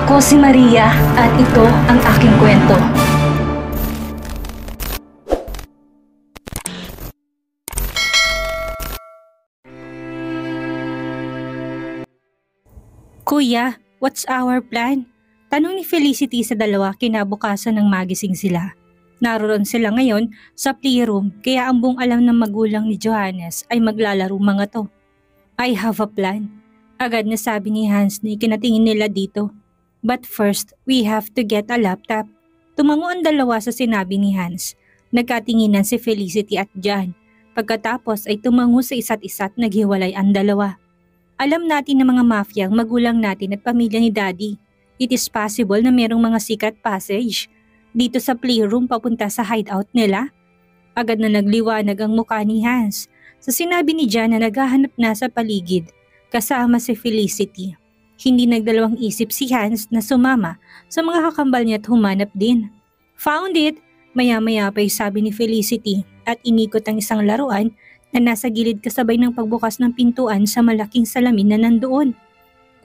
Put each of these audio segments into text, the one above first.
Ako si Maria at ito ang aking kwento. Kuya, what's our plan? Tanong ni Felicity sa dalawa kinabukasan ng magising sila. Naroon sila ngayon sa playroom kaya ang buong alam ng magulang ni Johannes ay maglalaro mga to. I have a plan. Agad na sabi ni Hans na ikinatingin nila dito. But first, we have to get a laptop. Tumango ang dalawa sa sinabi ni Hans. Nagkatinginan si Felicity at John. Pagkatapos ay tumango sa isa't isa at naghiwalay ang dalawa. Alam natin ng mga mafia ang magulang natin at pamilya ni Daddy. It is possible na merong mga secret passage dito sa playroom papunta sa hideout nila. Agad na nagliwanag ang mukha ni Hans sa sinabi ni John na naghahanap na sa paligid kasama si Felicity. Hindi nagdalawang isip si Hans na sumama sa mga kakambal niya at humanap din. Found it! Maya-maya pa sabi ni Felicity at inikot ang isang laruan na nasa gilid kasabay ng pagbukas ng pintuan sa malaking salamin na nandoon.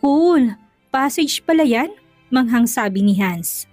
Cool! Passage pala yan? Manghang sabi ni Hans.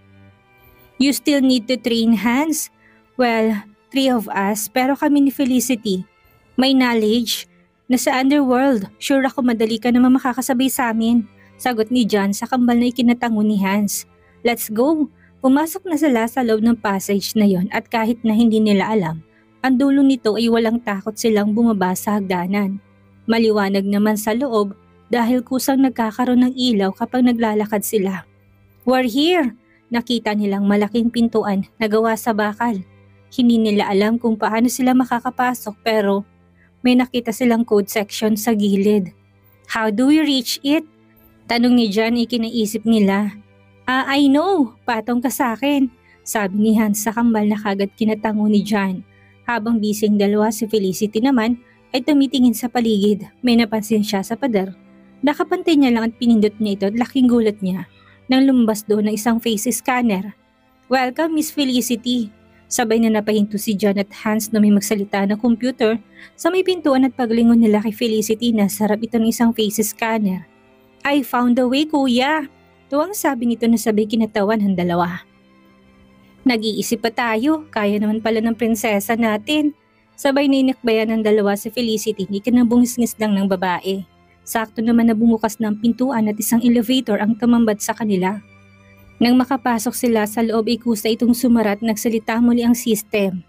You still need to train, Hans? Well, 3 of us pero kami ni Felicity. May knowledge na sa underworld. Sure ako madali ka naman makakasabay sa amin. Sagot ni John sa kambal na ikinatango ni Hans. Let's go! Pumasok na sila sa loob ng passage na yon at kahit na hindi nila alam, ang dulo nito ay walang takot silang bumaba sa hagdanan. Maliwanag naman sa loob dahil kusang nagkakaroon ng ilaw kapag naglalakad sila. We're here! Nakita nilang malaking pintuan na gawa sa bakal. Hindi nila alam kung paano sila makakapasok pero may nakita silang code section sa gilid. How do we reach it? Tanong ni John ikinaisip nila. I know, patong ka sa akin, sabi ni Hans sa kambal na kagad kinatango ni John. Habang bising dalawa si Felicity naman ay tumitingin sa paligid. May napansin siya sa pader. Nakapantay niya lang at pinindot niya ito at laking gulat niya nang lumabas doon ng isang face scanner. Welcome Miss Felicity. Sabay na napahinto si John at Hans na may magsalita ng computer sa may pintuan at paglingon nila kay Felicity na sarap ito ng isang face scanner. I found the way, kuya. Tuwang sabi nito na sabay kinatawan ng dalawa. Nag-iisip pa tayo, kaya naman pala ng prinsesa natin. Sabay na inakbayan ng dalawa si Felicity ni kinabungis-ngis lang ng babae. Sakto naman na bumukas ng pintuan at isang elevator ang tumambad sa kanila. Nang makapasok sila sa loob ay kusa itong sumarat nagsalita muli ang system.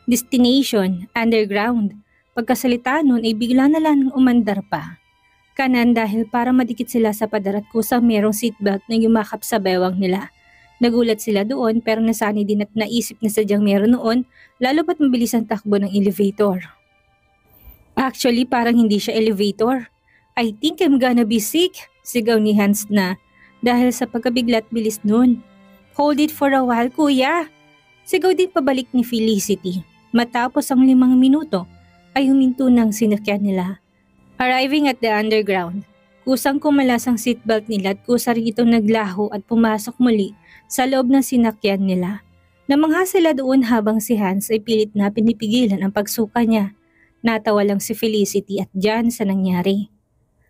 Destination, underground. Pagkasalita nun ay bigla na lang umandar pa. Kanan dahil para madikit sila sa pader at kusang merong seatbelt na yumakap sa bewang nila. Nagulat sila doon pero nasanay din at naisip na sadyang meron noon lalo pat mabilis ang takbo ng elevator. Actually parang hindi siya elevator. I think I'm gonna be sick, sigaw ni Hans na dahil sa pagkabigla at bilis noon. Hold it for a while kuya. Sigaw din pabalik ni Felicity. Matapos ang 5 minuto ay huminto ng sinakyan nila. Arriving at the underground, kusang kumalas ang seatbelt nila at kusa rin itong naglaho at pumasok muli sa loob ng sinakyan nila. Namangha sila doon habang si Hans ay pilit na pinipigilan ang pagsuka niya. Natawa lang si Felicity at John sa nangyari.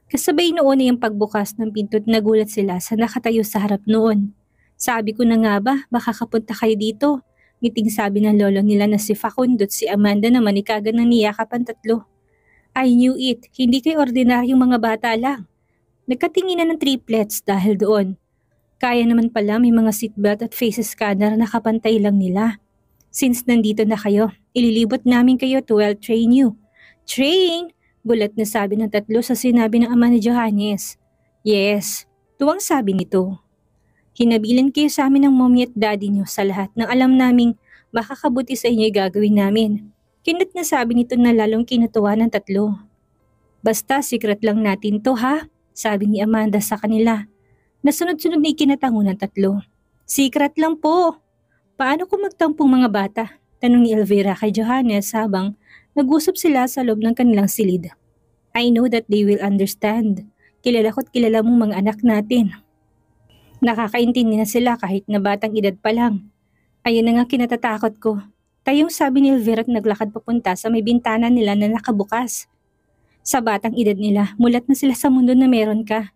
Kasabay noon ay ang pagbukas ng pinto at nagulat sila sa nakatayo sa harap noon. Sabi ko na nga ba, baka kapunta kayo dito. Ngiting sabi ng lolo nila na si Facundo at si Amanda naman ikagan ng niyakap ang tatlo. I knew it, hindi kayo ordinaryong mga bata lang. Nagkatinginan ng triplets dahil doon. Kaya naman pala may mga seatbelt at face scanner na kapantay lang nila. Since nandito na kayo, ililibot namin kayo to well train you. Train? Gulat na sabi ng tatlo sa sinabi ng ama ni Johannes. Yes, tuwang sabi nito. Hinabilin kayo sa amin ng mommy at daddy niyo sa lahat ng alam naming makakabuti sa inyo gagawin namin. Kinat na sabi nito na lalong kinatuwa ng tatlo. Basta secret lang natin to ha, sabi ni Amanda sa kanila. Nasunod-sunod na ikinatango ng tatlo. Secret lang po. Paano kung magtampong mga bata? Tanong ni Elvira kay Johannes habang nag-usap sila sa loob ng kanilang silid. I know that they will understand. Kilala ko't kilala mong mga anak natin. Nakakaintindi na sila kahit na batang edad pa lang. Ayun na nga kinatatakot ko. Tayong sabi ni Elvira at naglakad papunta sa may bintana nila na nakabukas. Sa batang edad nila, mulat na sila sa mundo na meron ka.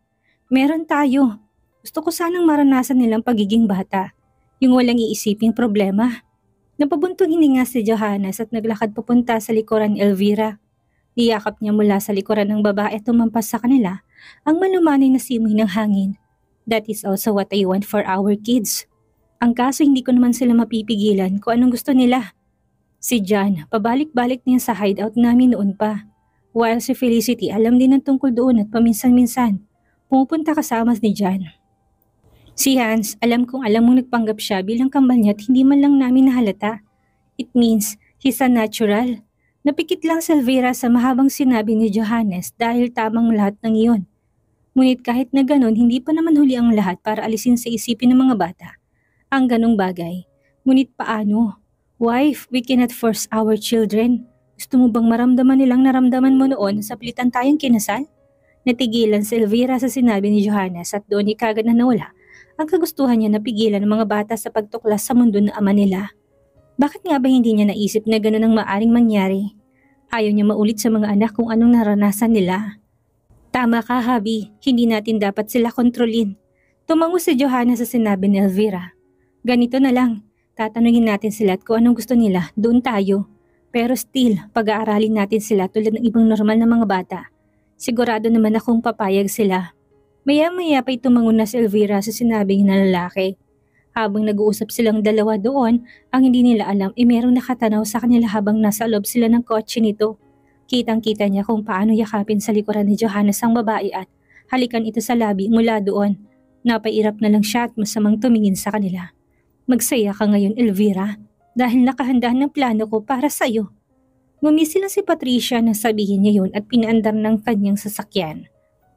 Meron tayo. Gusto ko sanang maranasan nilang pagiging bata, yung walang iisiping problema. Napabuntong hininga si Johannes at naglakad papunta sa likuran ni Elvira. Niyakap niya mula sa likuran ng babae at tumampas sa kanila ang malumanay na simoy ng hangin. That is also what I want for our kids. Ang kaso hindi ko naman sila mapipigilan kung anong gusto nila. Si John, pabalik-balik niya sa hideout namin noon pa. While si Felicity alam din ang tungkol doon at paminsan-minsan, pumupunta kasama ni John. Si Hans, alam kong alam mong nagpanggap siya bilang kambal niya at hindi man lang namin nahalata. It means he's a natural. Napikit lang si Elvira sa mahabang sinabi ni Johannes dahil tamang lahat ng iyon. Ngunit kahit na ganon, hindi pa naman huli ang lahat para alisin sa isipin ng mga bata ang ganong bagay. Ngunit paano? Wife, we cannot force our children. Gusto mo bang maramdaman nilang naramdaman mo noon sa pilitan tayong kinasal? Natigilan si Elvira sa sinabi ni Johannes at doon kagad na nawala ang kagustuhan niya na pigilan ng mga bata sa pagtuklas sa mundo ng ama nila. Bakit nga ba hindi niya naisip na gano'n ang maaring mangyari? Ayaw niya maulit sa mga anak kung anong naranasan nila. Tama ka, Habi. Hindi natin dapat sila kontrolin. Tumango si Johannes sa sinabi ni Elvira. Ganito na lang. Tatanungin natin sila at kung anong gusto nila, doon tayo. Pero still, pag-aaralin natin sila tulad ng ibang normal na mga bata. Sigurado naman akong papayag sila. Maya-maya pa'y tumango na si Elvira sa sinabing na lalaki. Habang nag-uusap silang dalawa doon, ang hindi nila alam merong nakatanaw sa kanila habang nasa loob sila ng kotse nito. Kitang-kita niya kung paano yakapin sa likuran ni Johannes ang babae at halikan ito sa labi mula doon. Napairap na lang siya at masamang tumingin sa kanila. Magsaya ka ngayon, Elvira, dahil nakahanda ng plano ko para sa'yo. Ngumisi lang si Patricia nang sabihin niya yun at pinaandar ng kanyang sasakyan.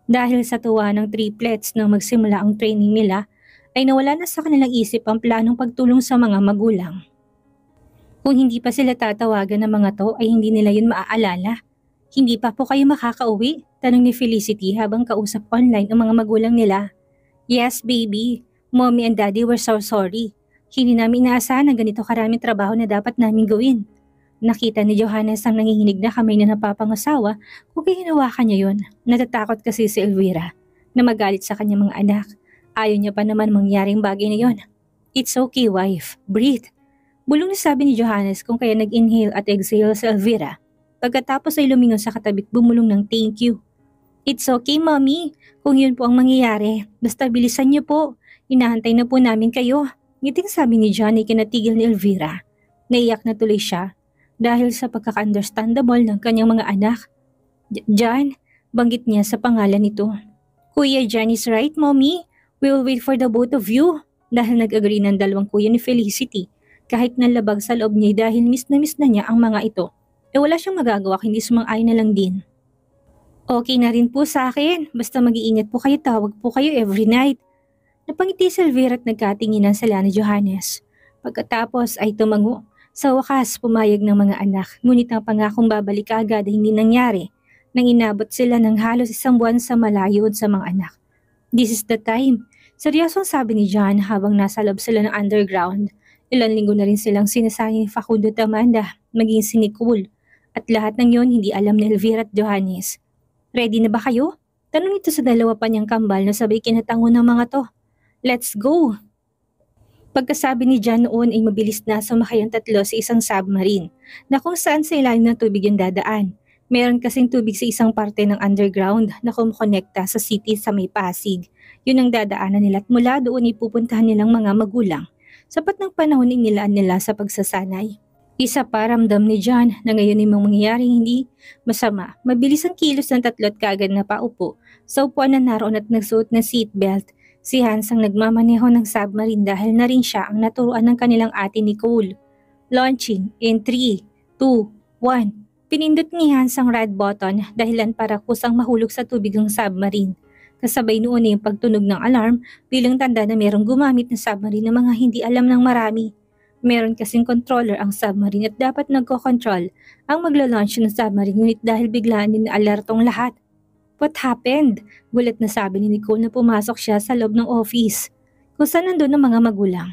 Dahil sa tuwa ng triplets nang magsimula ang training nila, ay nawala na sa kanilang isip ang planong pagtulong sa mga magulang. Kung hindi pa sila tatawagan ng mga to ay hindi nila yun maaalala. Hindi pa po kayo makakauwi? Tanong ni Felicity habang kausap online ang mga magulang nila. Yes, baby. Mommy and Daddy were so sorry. Hindi namin inaasahan na ganito karaming trabaho na dapat namin gawin. Nakita ni Johannes ang nanginginig na kamay na napapangasawa kung hinawakan niya yun. Natatakot kasi si Elvira na magalit sa kanyang mga anak. Ayaw niya pa naman mangyaring bagay na yon. It's okay, wife. Breathe. Bulong na sabi ni Johannes kung kaya nag-inhale at exhale si Elvira. Pagkatapos ay lumingon sa katabit bumulong ng thank you. It's okay, mommy. Kung yun po ang mangyayari, basta bilisan niyo po. Inahantay na po namin kayo. Ngiting sabi ni John ay kinatigil ni Elvira. Naiyak na tuloy siya dahil sa pagkaka-understandable ng kanyang mga anak. John, banggit niya sa pangalan nito. Kuya John is right, mommy. We will wait for the both of you. Dahil nag-agree ng dalawang kuya ni Felicity. Kahit nalabag sa loob niya dahil miss na niya ang mga ito. Wala siyang magagawa hindi sumang-ayon na lang din. Okay na rin po sa akin. Basta mag-iingat po kayo, tawag po kayo every night. Napangiti si Elvira at nagkatinginan sila ni Johannes. Pagkatapos ay tumango. Sa wakas, pumayag ng mga anak. Ngunit ang pangakong babalik agad ay hindi nangyari nang inabot sila ng halos 1 buwan sa malayo sa mga anak. This is the time. Seryosong sabi ni John habang nasa loob sila ng underground. Ilang linggo na rin silang sinasayang ni Facundo at Amanda, maging si Nicole. At lahat ng yon hindi alam ni Elvira at Johannes. Ready na ba kayo? Tanong ito sa dalawa pa niyang kambal na sabay kinatango ng mga to. Let's go! Pagkasabi ni John noon ay mabilis na sumakay ang tatlo sa isang submarine na kung saan sa ilalim ng tubig yung dadaan. Meron kasing tubig sa isang parte ng underground na kumukonekta sa city sa may Pasig. Yun ang dadaanan nila at mula doon ipupuntahan nilang mga magulang. Sapat ng panahon inilaan nila sa pagsasanay. Isa pa ramdam ni John na ngayon ay mangyayaring hindi masama. Mabilis ang kilos ng tatlo at kagad na paupo sa upuan na naroon at nagsuot ng seatbelt. Si Hans ang nagmamaneho ng submarine dahil na rin siya ang naturuan ng kanilang ate Nicole. Launching in 3, 2, 1. Pinindot ni Hans ang red button dahilan para kusang mahulog sa tubig ang submarine. Kasabay noon ay yung pagtunog ng alarm bilang tanda na merong gumamit ng submarine na mga hindi alam ng marami. Meron kasing controller ang submarine at dapat nagko-control ang magla-launch ng submarine ngunit dahil biglaan din alertong lahat. What happened? Gulat na sabi ni Nicole na pumasok siya sa loob ng office kung saan nandun ang mga magulang.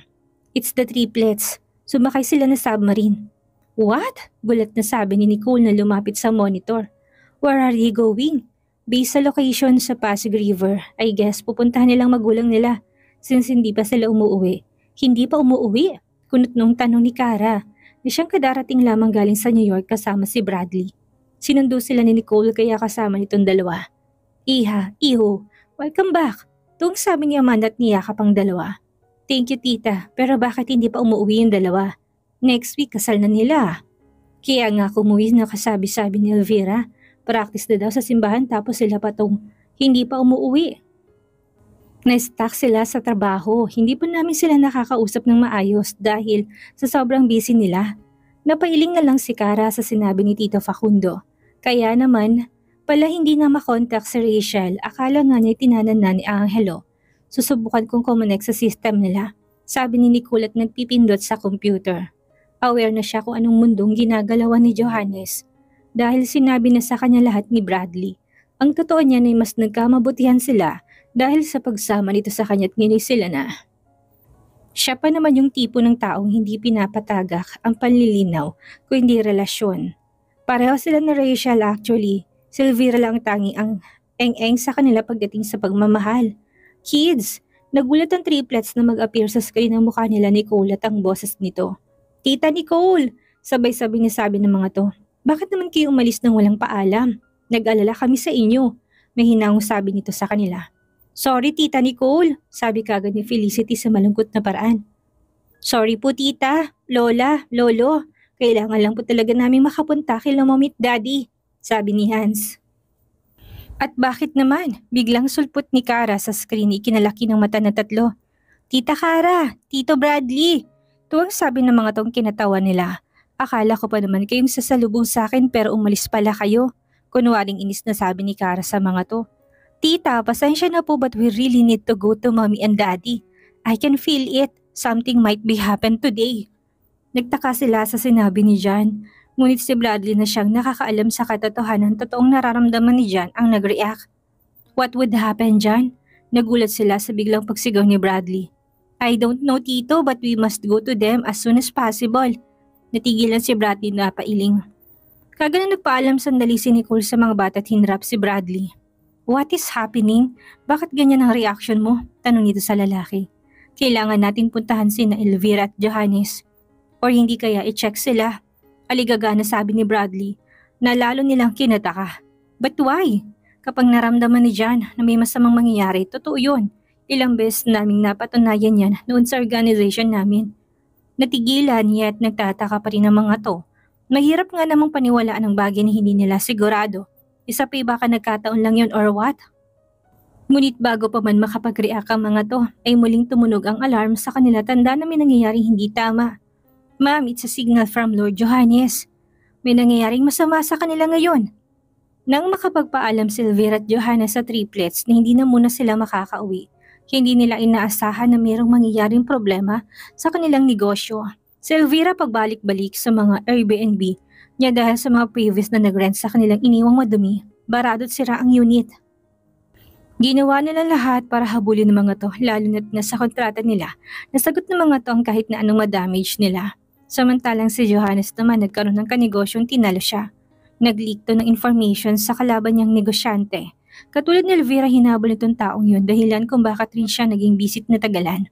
It's the triplets. Sumakay sila na submarine. What? Gulat na sabi ni Nicole na lumapit sa monitor. Where are you going? Based sa location sa Pasig River, I guess pupuntahan nilang magulang nila since hindi pa sila umuwi. Hindi pa umuwi? Kunot nung tanong ni Kara na siyang kadarating lamang galing sa New York kasama si Bradley. Sinundo sila ni Nicole kaya kasama nitong dalawa. Iha, iho, welcome back. Tuwang sabi ni Amanda at niyakap ang dalawa. Thank you tita, pero bakit hindi pa umuwi yung dalawa? Next week kasal na nila. Kaya nga kumuwi na kasabi-sabi ni Elvira. Practice na daw sa simbahan tapos sila patong hindi pa umuwi. Na-stuck sila sa trabaho. Hindi po namin sila nakakausap ng maayos dahil sa sobrang busy nila. Napailing na lang si Kara sa sinabi ni Tito Facundo. Kaya naman, pala hindi na makontak si Rachel. Akala nga niya tinanan na ni Angelo. Susubukan kong kumonek sa system nila. Sabi ni Nicole at nagpipindot sa computer. Aware na siya kung anong mundong ginagalawan ni Johannes. Dahil sinabi na sa kanya lahat ni Bradley. Ang totoo niya ay mas nagkamabutihan sila dahil sa pagsama nito sa kanya at nginig sila na. Siya pa naman yung tipo ng taong hindi pinapatagak ang panlilinaw kung hindi relasyon. Pareho sila na Rachel actually. Si Elvira lang tanging ang eng-eng sa kanila pagdating sa pagmamahal. Kids, nagulat ang triplets na mag-appear sa screen ng mukha nila Nicole at ang boses nito. Tita Nicole! Sabay-sabay niya sabi ng mga to. Bakit naman kayo umalis nang walang paalam? Nag-alala kami sa inyo. May hinangong sabi nito sa kanila. Sorry Tita Nicole, sabi kagad ni Felicity sa malungkot na paraan. Sorry po tita, lola, lolo. Kailangan lang po talaga namin makapunta kay Mommy at Daddy, sabi ni Hans. At bakit naman? Biglang sulpot ni Kara sa screen ikinalaki ng mata na tatlo. Tita Kara, Tito Bradley. Tuwang sabi ng mga tong kinatawa nila. Akala ko pa naman kayong sasalubong sa akin pero umalis pala kayo. Kunwaring inis na sabi ni Kara sa mga to. Tita, pasensya na po but we really need to go to Mommy and Daddy. I can feel it. Something might be happen today. Nagtaka sila sa sinabi ni John. Ngunit si Bradley na siyang nakakaalam sa katotohanan totoong nararamdaman ni John ang nag-react. What would happen, John? Nagulat sila sa biglang pagsigaw ni Bradley. I don't know Tito but we must go to them as soon as possible. Natigilan si Bradley na pailing. Kagad na nagpaalam sandali si Nicole sa mga bata at hinrap si Bradley. What is happening? Bakit ganyan ang reaction mo? Tanong nito sa lalaki. Kailangan natin puntahan sina Elvira at Johannes. Or hindi kaya i-check sila. Aligaga na sabi ni Bradley na lalo nilang kinataka. But why? Kapag naramdaman ni John na may masamang mangyayari, totoo yun. Ilang beses naming napatunayan yan noon sa organization namin. Natigilan yet nagtataka pa rin ang mga to. Mahirap nga namang paniwalaan ang bagay na hindi nila sigurado. Isa pa baka nagkataon lang yun or what? Ngunit bago pa man makapag-react ang mga to, ay muling tumunog ang alarm sa kanila tanda na may nangyayaring hindi tama. Ma'am, it's a signal from Lord Johannes. May nangyayaring masama sa kanila ngayon. Nang makapagpaalam si Elvira at Johannes sa triplets na hindi na muna sila makakauwi, hindi nila inaasahan na mayroong mangyayaring problema sa kanilang negosyo. Si Elvira pagbalik-balik sa mga Airbnb niya dahil sa mga previous na nag-rent sa kanilang iniwang madumi, barado at sira ang unit. Ginawa nila lahat para habulin ng mga to, lalo na't nasa kontrata nila, nasagot ng mga to ang kahit na anong ma-damage nila. Samantalang si Johannes naman nagkaroon ng kanegosyong tinalo siya. Nag-leak to ng information sa kalaban niyang negosyante. Katulad ni Elvira hinabol nitong taong yun dahilan kung bakit rin siya naging bisit na tagalan.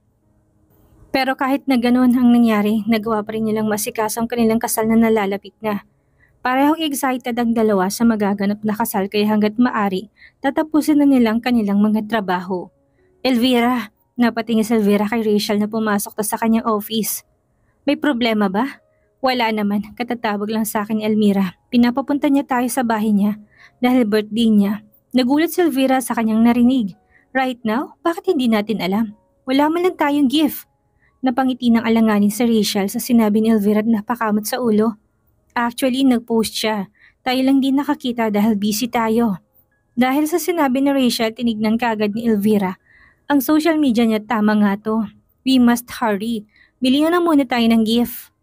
Pero kahit na ganoon ang nangyari, nagawa pa rin nilang masikaso ang kanilang kasal na nalalapit na. Parehong excited ang dalawa sa magaganap na kasal kaya hanggat maari, tatapusin na nilang kanilang mga trabaho. Elvira, napatingin si Elvira kay Rachel na pumasok sa kanyang office. May problema ba? Wala naman, katatawag lang sa akin ni Elmira. Pinapapunta niya tayo sa bahay niya dahil birthday niya. Nagulat si Elvira sa kanyang narinig. Right now, bakit hindi natin alam? Wala man lang tayong gift. Napangiti ng alanganin si Rachel sa sinabi ni Elvira at napakamot sa ulo. Actually, nag-post siya. Tayo lang din nakakita dahil busy tayo. Dahil sa sinabi ni Rachel, tinignan kaagad ni Elvira. Ang social media niya tama nga to. We must hurry. Bilihan na muna tayo ng gift.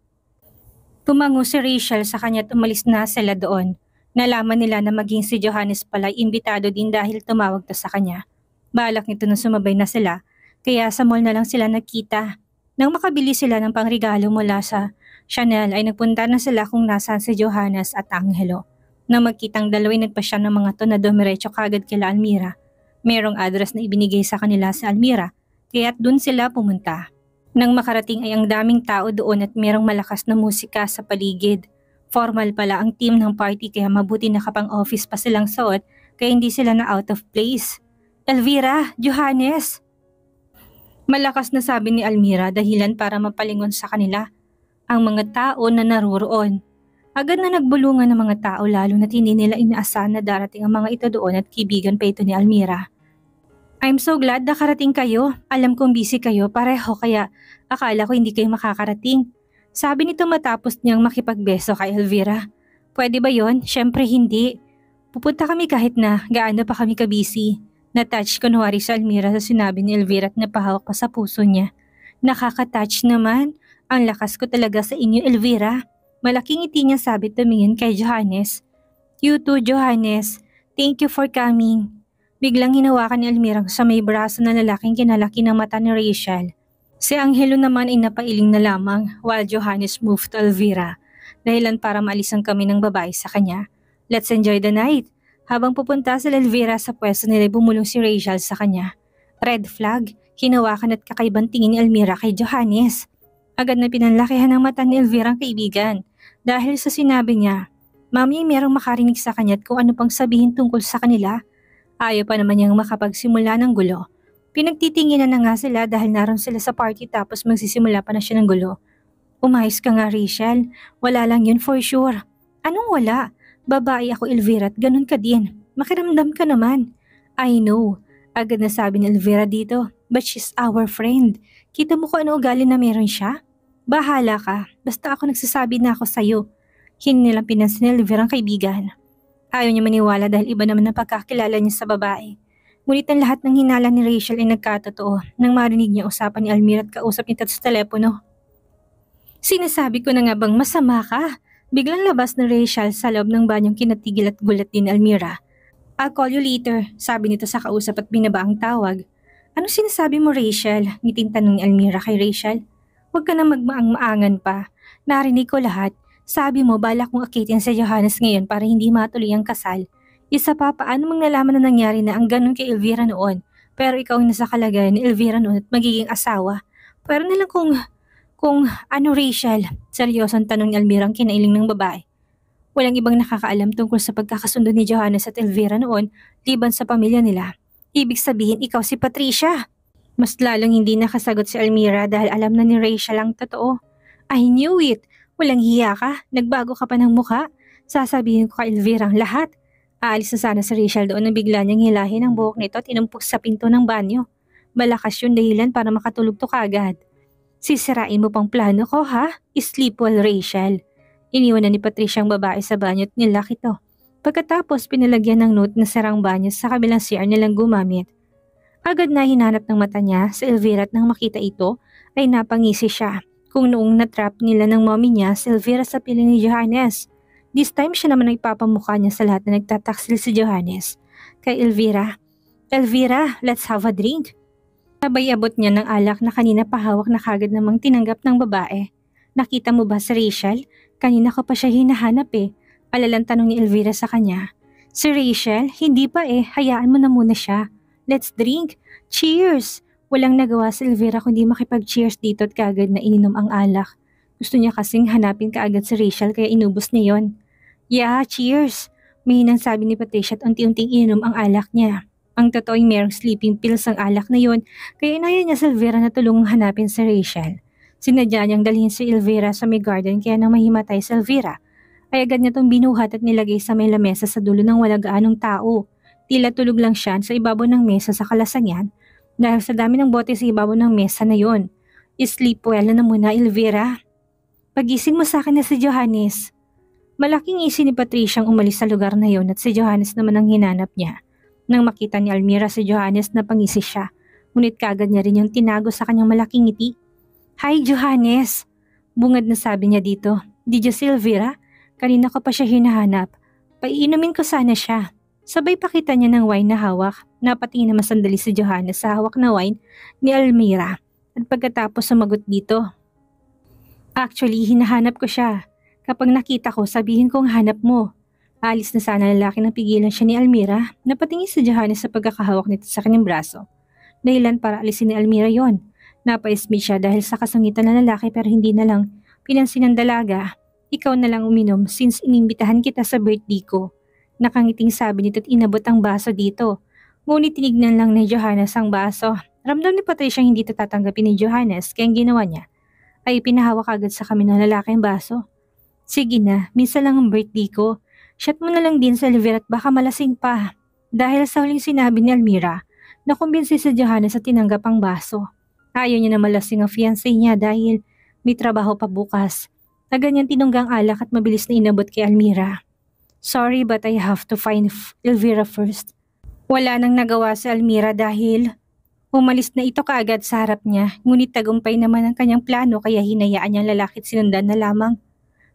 Tumango si Rachel sa kanya at umalis na sila doon. Nalaman nila na maging si Johannes pala imbitado din dahil tumawag to sa kanya. Balak nito na sumabay na sila, kaya sa mall na lang sila nagkita. Nang makabili sila ng pangregalo mula sa Chanel ay nagpunta na sila kung nasaan si Johannes at Angelo. Nang magkitang dalawa'y nagpasya ng mga to na dumiretso kagad kila Almira. Merong address na ibinigay sa kanila sa Almira, kaya't dun sila pumunta. Nang makarating ay ang daming tao doon at merong malakas na musika sa paligid. Formal pala ang team ng party kaya mabuti nakapang-office pa silang suot kaya hindi sila na out of place. Elvira, Johannes! Malakas na sabi ni Almira dahilan para mapalingon sa kanila ang mga tao na naruroon. Agad na nagbulungan ng mga tao lalo na't hindi nila inaasahan na darating ang mga ito doon at kaibigan pa ito ni Almira. I'm so glad nakarating kayo. Alam kong busy kayo pareho kaya akala ko hindi kayo makakarating. Sabi nito matapos niyang makipagbeso kay Elvira. Pwede ba yon? Syempre hindi. Pupunta kami kahit na gaano pa kami kabisi. Na-touch kunwari sa Almira sa sinabi ni Elvira at napahawak pa sa puso niya. Nakaka-touch naman. Ang lakas ko talaga sa inyo, Elvira. Malaking ngiti niya sabi tumingin kay Johannes. You too, Johannes. Thank you for coming. Biglang hinawakan ni Almira sa may braso na lalaking kinalaki ng mata ni Rachel. Si Angelo naman ay napailing na lamang while Johannes moved to Elvira. Dahilan para maalisan kami ng babae sa kanya. Let's enjoy the night. Habang pupunta si Elvira sa pwesto nila bumulong si Rachel sa kanya. Red flag, hinawakan at kakaibang tingin ni Almira kay Johannes. Agad na pinanlakihan ng mata ni Elvira ang kaibigan. Dahil sa sinabi niya, mami merong makarinig sa kanya at kung ano pang sabihin tungkol sa kanila. Ayaw pa naman niyang makapagsimula ng gulo. Pinagtitinginan na nga sila dahil naroon sila sa party tapos magsisimula pa na siya ng gulo. Umayos ka nga Rachel, wala lang yun for sure. Anong wala? Babae ako Elvira at ganun ka din. Makiramdam ka naman. I know. Agad na sabi ni Elvira dito, but she's our friend. Kita mo kung ano ugali na meron siya? Bahala ka, basta ako nagsasabi na ako sa'yo. Hindi nilang pinansin ni Elvira ang kaibigan. Ayaw niya maniwala dahil iba naman ang pagkakilala niya sa babae. Ngunit ang lahat ng hinala ni Rachel ay nagkatotoo nang marinig niya usapan ni Almira at kausap nito sa telepono. Sinasabi ko na nga bang masama ka? Biglang labas ni Rachel sa loob ng banyong kinatigil at gulat din ni Almira. I'll call you later, sabi nito sa kausap at binaba ang tawag. Ano sinasabi mo Rachel? Ngiting tanong ni Almira kay Rachel. Huwag ka na magmaang-maangan pa. Narinig ko lahat. Sabi mo balak mong akitin sa Johannes ngayon para hindi matuloy ang kasal. Isa pa paano mong nalaman na nangyari na ang ganun kay Elvira noon? Pero ikaw ang nasa kalagayan ni Elvira noon at magiging asawa. Pero nalang kung ano Rachel? Seryosong tanong ni Almira ang kinailing ng babae. Walang ibang nakakaalam tungkol sa pagkakasundo ni Johannes at Elvira noon liban sa pamilya nila. Ibig sabihin ikaw si Patricia. Mas lalong hindi nakasagot si Almira dahil alam na ni Rachel ang totoo. I knew it. Walang hiya ka. Nagbago ka pa ng mukha. Sasabihin ko kay Elvira ang lahat. Aalis na sana si Rachel doon na bigla niyang hilahin ang buhok nito at inumpok sa pinto ng banyo. Malakas yung dahilan para makatulog to kagad. Sisirain mo pang plano ko ha? Sleep well Rachel. Iniwan na ni Patricia ang babae sa banyo at nilak ito. Pagkatapos pinalagyan ng note na sarang banyo sa kabilang CR nilang gumamit. Agad na hinanap ng mata niya sa Elvira at nang makita ito ay napangisi siya kung noong natrap nila ng mommy niya si Elvira sa piling ni Johannes. This time siya naman ang ipapamukha niya sa lahat na nagtataksil si Johannes. Kay Elvira, Elvira, let's have a drink. Sabay abot niya ng alak na kanina pahawak na kagad namang tinanggap ng babae. Nakita mo ba si Rachel? Kanina ko pa siya hinahanap eh. Alalang tanong ni Elvira sa kanya. Si Rachel? Hindi pa eh, hayaan mo na muna siya. Let's drink. Cheers! Walang nagawa si Elvira kundi makipag-cheers dito at kagad na ininom ang alak. Gusto niya kasing hanapin kaagad si Rachel kaya inubos niya yon. Yeah, cheers! Mahinang sabi ni Patricia at unti-unting ininom ang alak niya. Ang totoo ay merong sleeping pills ang alak na yon kaya inaya niya si Elvira na tulungang hanapin si Rachel. Sinadya niyang dalhin si Elvira sa may garden kaya nang mahimatay si Elvira ay agad niya itong binuhat at nilagay sa may lamesa sa dulo ng wala gaanong tao. Tila tulog lang siya sa ibabaw ng mesa sa kalasanyan dahil sa dami ng bote sa ibabaw ng mesa na yon. Sleep well na muna Elvira. Pagising mo sa akin na si Johannes. Malaking isi ni Patricia ang umalis sa lugar na yon at si Johannes naman ang hinanap niya. Nang makita ni Almira si Johannes na pangisi siya, ngunit kagad niya rin yung tinago sa kanyang malaking ngiti. Hi Johannes! Bungad na sabi niya dito. Did you see Elvira? Kanina ko pa siya hinahanap. Paiinumin ko sana siya. Sabay pakita niya ng wine na hawak. Napatingin naman sandali si Johannes sa hawak na wine ni Almira. At pagkatapos sumagot dito. Actually, hinahanap ko siya. Kapag nakita ko, sabihin kong hanap mo. Alis na sana lalaki nang pigilan siya ni Almira na patingin si Johannes sa pagkakahawak nito sa kanyang braso. Dahilan para alisin ni Almira yon. Napaismit siya dahil sa kasangitan ng lalaki pero hindi na lang pinansin ng dalaga. Ikaw na lang uminom since inimbitahan kita sa birthday ko. Nakangiting sabi nito at inabot ang baso dito. Ngunit tinignan lang ni Johannes ang baso. Ramdam ni Patricia hindi ito tatanggapin ni Johannes kaya ang ginawa niya ay pinahawak agad sa kami ng lalaki ang baso. Sige na, minsan lang ang birthday ko. Shot mo na lang din sa liver at baka malasing pa. Dahil sa huling sinabi ni Almira, nakumbinsi si Johannes at tinanggap ang baso. Ayaw niya na malasing ang fiancé niya dahil may trabaho pa bukas. Agad niyang tinunggang alak at mabilis na inabot kay Almira. Sorry but I have to find Elvira first. Wala nang nagawa si Almira dahil umalis na ito kaagad sa harap niya. Ngunit tagumpay naman ang kanyang plano kaya hinayaan niyang lalaki at sinundan na lamang.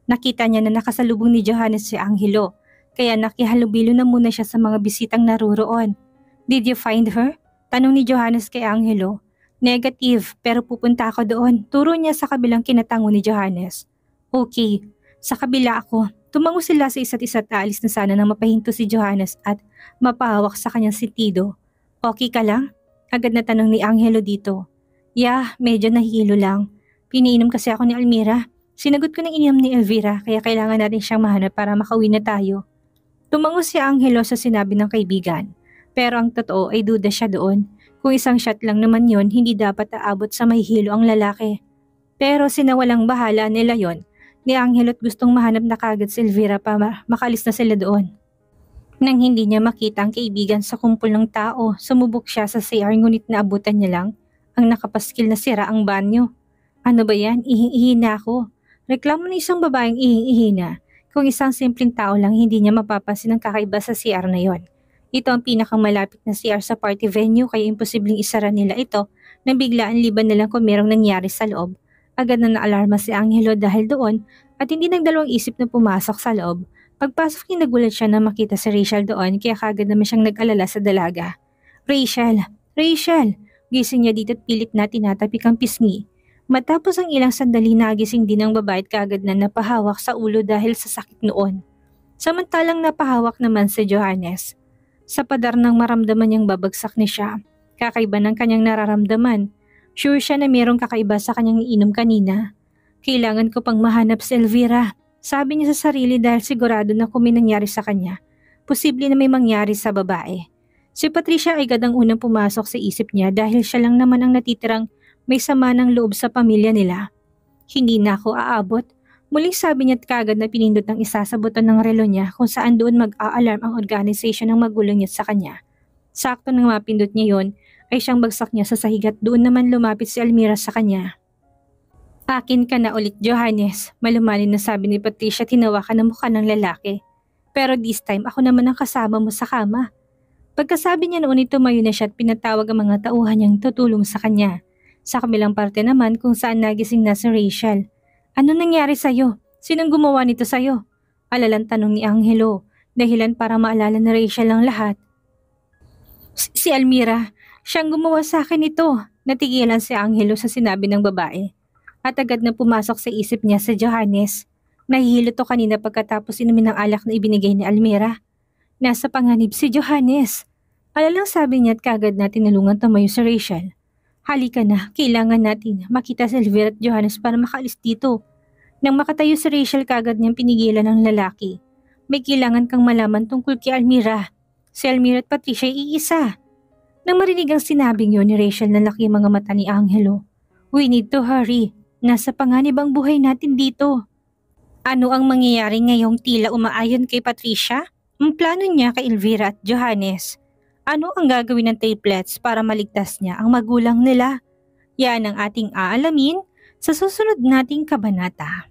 Nakita niya na nakasalubong ni Johannes si Angelo, kaya nakihalubilo na muna siya sa mga bisitang naroroon. Did you find her? Tanong ni Johannes kay Angelo. Negative, pero pupunta ako doon. Turo niya sa kabilang kinatango ni Johannes. Okay, sa kabila ako. Tumango sila sa isa't isa at aalis na sana nang mapahinto si Johannes at mapahawak sa kanyang sentido. Okay ka lang? Agad na tanong ni Angelo dito. Yeah, medyo nahihilo lang. Piniinom kasi ako ni Almira. Sinagot ko ng ininom ni Elvira kaya kailangan natin siyang mahanap para makauwi na tayo. Tumango si Angelo sa sinabi ng kaibigan. Pero ang totoo ay duda siya doon. Kung isang shot lang naman yon, hindi dapat aabot sa mahihilo ang lalaki. Pero sinawalang bahala nila yon ni Angelo at gustong mahanap na kagad si Elvira para makaalis na sila doon. Nang hindi niya makita ang kaibigan sa kumpol ng tao, sumubok siya sa CR ngunit naabutan niya lang ang nakapaskil na sira ang banyo. Ano ba yan? Ihing-ihi na ako. Reklamo ng isang babaeng ihing-ihi na. Kung isang simpleng tao lang hindi niya mapapansin ang kakaiba sa CR na yon. Ito ang pinakamalapit na CR sa party venue kaya imposibleng isara nila ito nang biglaan liban na lang kung merong nangyari sa loob. Agad na naalarma si Angelo dahil doon at hindi nagdalawang isip na pumasok sa loob. Pagpasok niya nagulat siya na makita si Rachel doon kaya kagad naman siyang nag-alala sa dalaga. Rachel! Rachel! Gising niya dito at pilit na tinatapik ang pisngi. Matapos ang ilang sandali nagising din ang babae at kaagad na napahawak sa ulo dahil sa sakit noon. Samantalang napahawak naman si Johannes. Sa padar nang maramdaman niyang babagsak ni siya, kakaiba ng kanyang nararamdaman. Sure siya na mayroong kakaiba sa kanyang iinom kanina. Kailangan ko pang mahanap si Elvira. Sabi niya sa sarili dahil sigurado na kung may nangyari sa kanya, posible na may mangyari sa babae. Si Patricia ay agad ang unang pumasok sa isip niya dahil siya lang naman ang natitirang may sama ng loob sa pamilya nila. Hindi na ako aabot. Muling sabi niya at kagad na pinindot ang isa sa buton ng relo niya kung saan doon mag-a-alarm ang organisasyon ng magulang niya sa kanya. Sakto nang mapindot niya yon ay siyang bagsak niya sa sahig at doon naman lumapit si Almira sa kanya. Akin ka na ulit, Johannes. Malumanay na sabi ni Patricia at hinawakan ang mukha ng lalaki. Pero this time ako naman ang kasama mo sa kama. Pagkasabi niya noon tumayo na siya at pinatawag ang mga tauhan niyang tutulong sa kanya. Sa kabilang parte naman kung saan nagising na si Rachel. Ano nangyari sa'yo? Sinong gumawa nito sa'yo? Alalang tanong ni Angelo, dahilan para maalala ni Rachel ang lahat. Si Almira, siyang gumawa sa akin ito. Natigilan si Angelo sa sinabi ng babae. At agad na pumasok sa isip niya si Johannes. Nahihilo to kanina pagkatapos inumin ng alak na ibinigay ni Almira. Nasa panganib si Johannes. Alalang sabi niya at kagad na tinulungan tumayo si Rachel. Halika na, kailangan natin makita si Elvira at Johannes para makaalis dito. Nang makatayo si Rachel kagad niyang pinigilan ng lalaki. May kailangan kang malaman tungkol kay Almira. Si Almira at Patricia ay iisa. Nang marinig ang sinabing yun ni Rachel na laki mga mata ni Angelo. We need to hurry. Nasa panganib ang buhay natin dito. Ano ang mangyayari ngayong tila umaayon kay Patricia? Ang plano niya kay Elvira at Johannes. Ano ang gagawin ng triplets para maligtas niya ang magulang nila? Yan ang ating aalamin sa susunod nating kabanata.